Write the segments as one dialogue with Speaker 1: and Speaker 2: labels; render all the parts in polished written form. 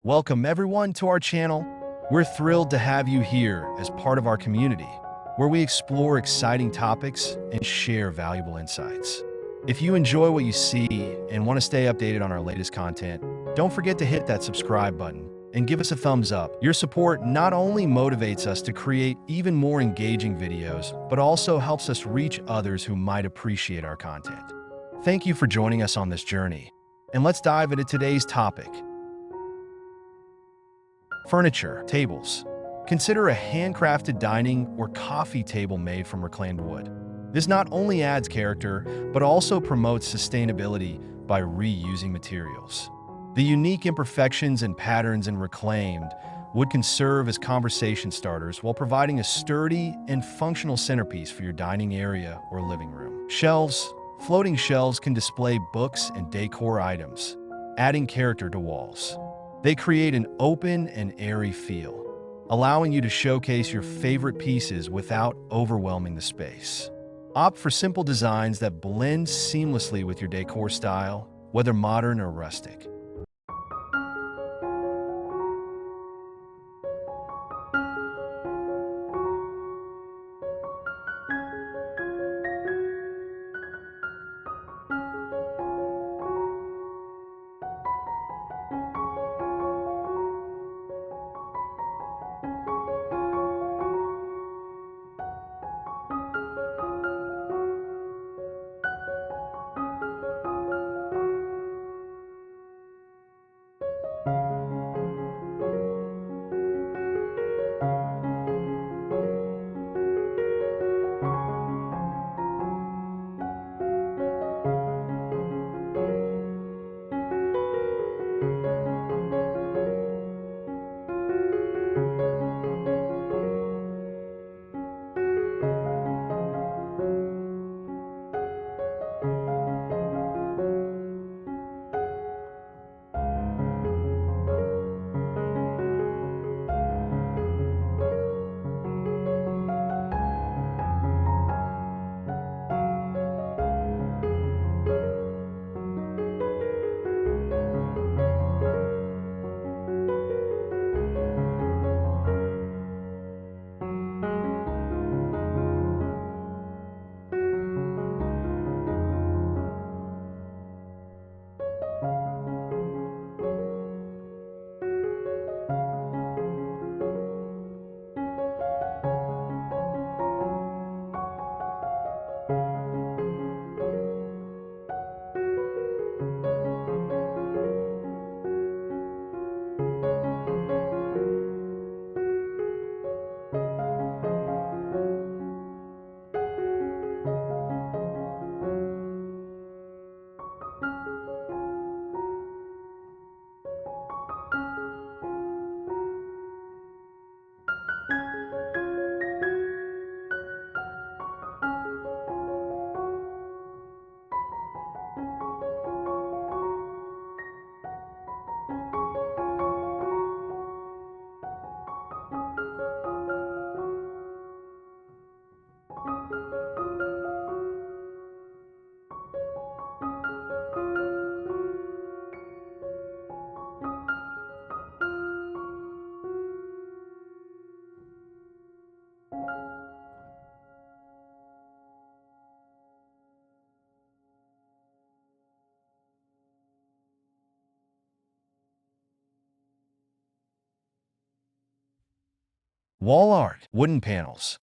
Speaker 1: Welcome everyone to our channel. We're thrilled to have you here as part of our community, where we explore exciting topics and share valuable insights. If you enjoy what you see and want to stay updated on our latest content, don't forget to hit that subscribe button and give us a thumbs up. Your support not only motivates us to create even more engaging videos, but also helps us reach others who might appreciate our content. Thank you for joining us on this journey. And let's dive into today's topic. Furniture, tables. Consider a handcrafted dining or coffee table made from reclaimed wood. This not only adds character, but also promotes sustainability by reusing materials. The unique imperfections and patterns in reclaimed wood can serve as conversation starters while providing a sturdy and functional centerpiece for your dining area or living room. Shelves. Floating shelves can display books and decor items, adding character to walls. They create an open and airy feel, allowing you to showcase your favorite pieces without overwhelming the space. Opt for simple designs that blend seamlessly with your decor style, whether modern or rustic. Wall art, wooden panels.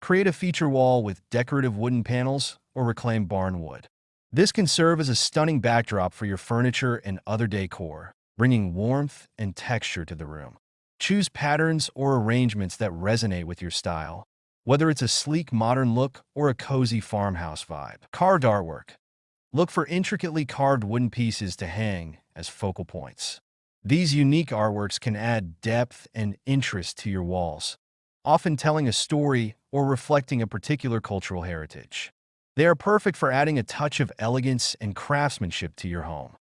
Speaker 1: Create a feature wall with decorative wooden panels or reclaimed barn wood. This can serve as a stunning backdrop for your furniture and other decor, bringing warmth and texture to the room. Choose patterns or arrangements that resonate with your style, whether it's a sleek modern look or a cozy farmhouse vibe. Carved artwork. Look for intricately carved wooden pieces to hang as focal points. These unique artworks can add depth and interest to your walls, often telling a story or reflecting a particular cultural heritage. They are perfect for adding a touch of elegance and craftsmanship to your home.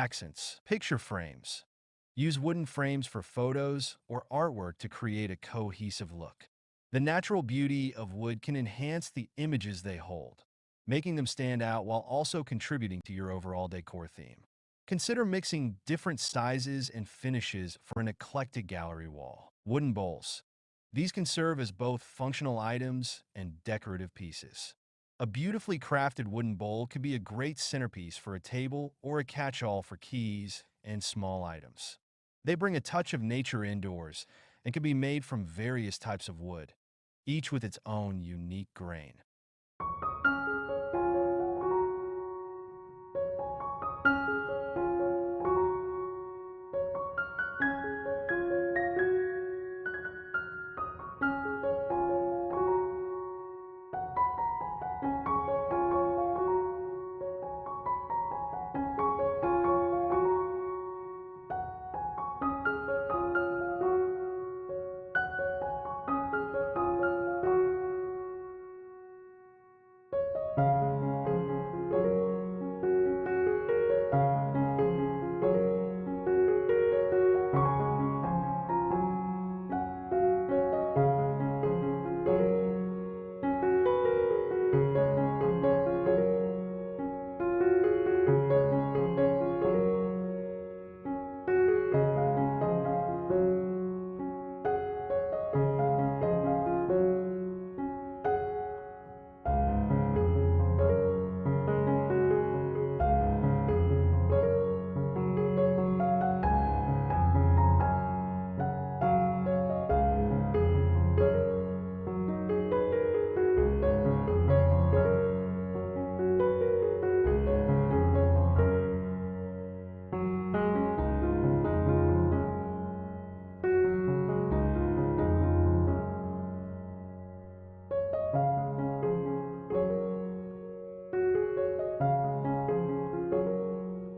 Speaker 1: accents. Picture frames. Use wooden frames for photos or artwork to create a cohesive look. The natural beauty of wood can enhance the images they hold, making them stand out while also contributing to your overall decor theme. Consider mixing different sizes and finishes for an eclectic gallery wall. Wooden bowls. These can serve as both functional items and decorative pieces. A beautifully crafted wooden bowl can be a great centerpiece for a table or a catch-all for keys and small items. They bring a touch of nature indoors and can be made from various types of wood, each with its own unique grain.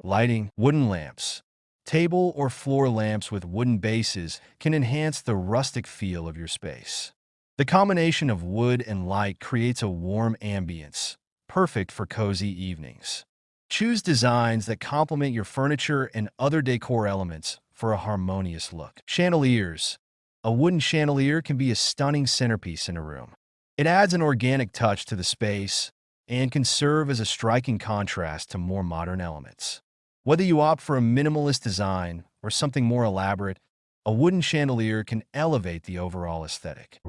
Speaker 1: Lighting. Wooden lamps. Table or floor lamps with wooden bases can enhance the rustic feel of your space. The combination of wood and light creates a warm ambience, perfect for cozy evenings. Choose designs that complement your furniture and other decor elements for a harmonious look. Chandeliers. A wooden chandelier can be a stunning centerpiece in a room. It adds an organic touch to the space and can serve as a striking contrast to more modern elements. Whether you opt for a minimalist design or something more elaborate, a wooden chandelier can elevate the overall aesthetic.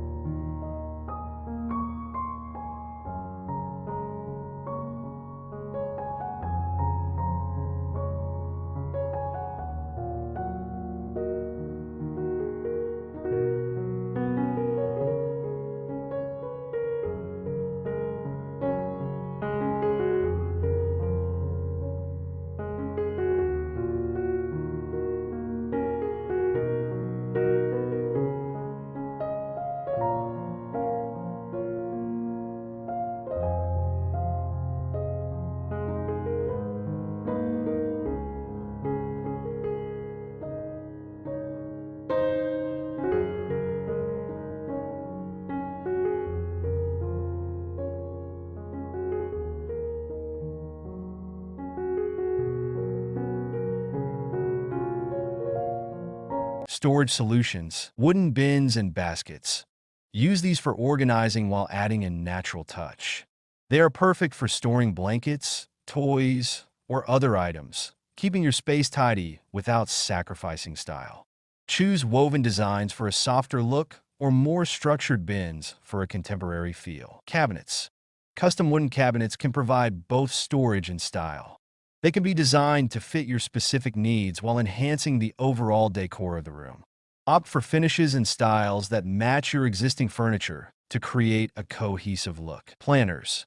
Speaker 1: Storage solutions. Wooden bins and baskets. Use these for organizing while adding a natural touch. They are perfect for storing blankets, toys, or other items, keeping your space tidy without sacrificing style. Choose woven designs for a softer look or more structured bins for a contemporary feel. Cabinets. Custom wooden cabinets can provide both storage and style. They can be designed to fit your specific needs while enhancing the overall decor of the room. Opt for finishes and styles that match your existing furniture to create a cohesive look. Planters.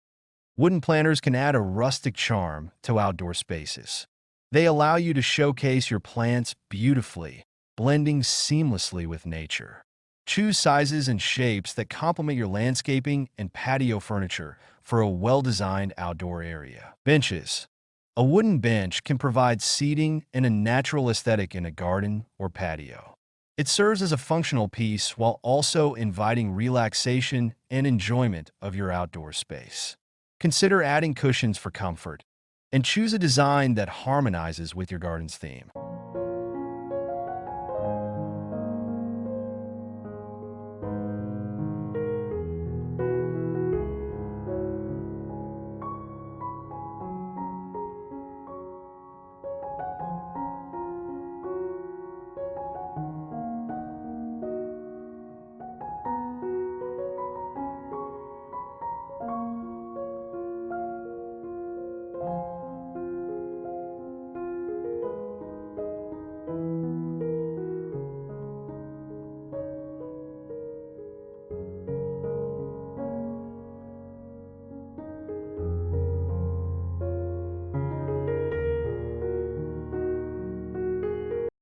Speaker 1: Wooden planters can add a rustic charm to outdoor spaces. They allow you to showcase your plants beautifully, blending seamlessly with nature. Choose sizes and shapes that complement your landscaping and patio furniture for a well-designed outdoor area. Benches. A wooden bench can provide seating and a natural aesthetic in a garden or patio. It serves as a functional piece while also inviting relaxation and enjoyment of your outdoor space. Consider adding cushions for comfort. and choose a design that harmonizes with your garden's theme.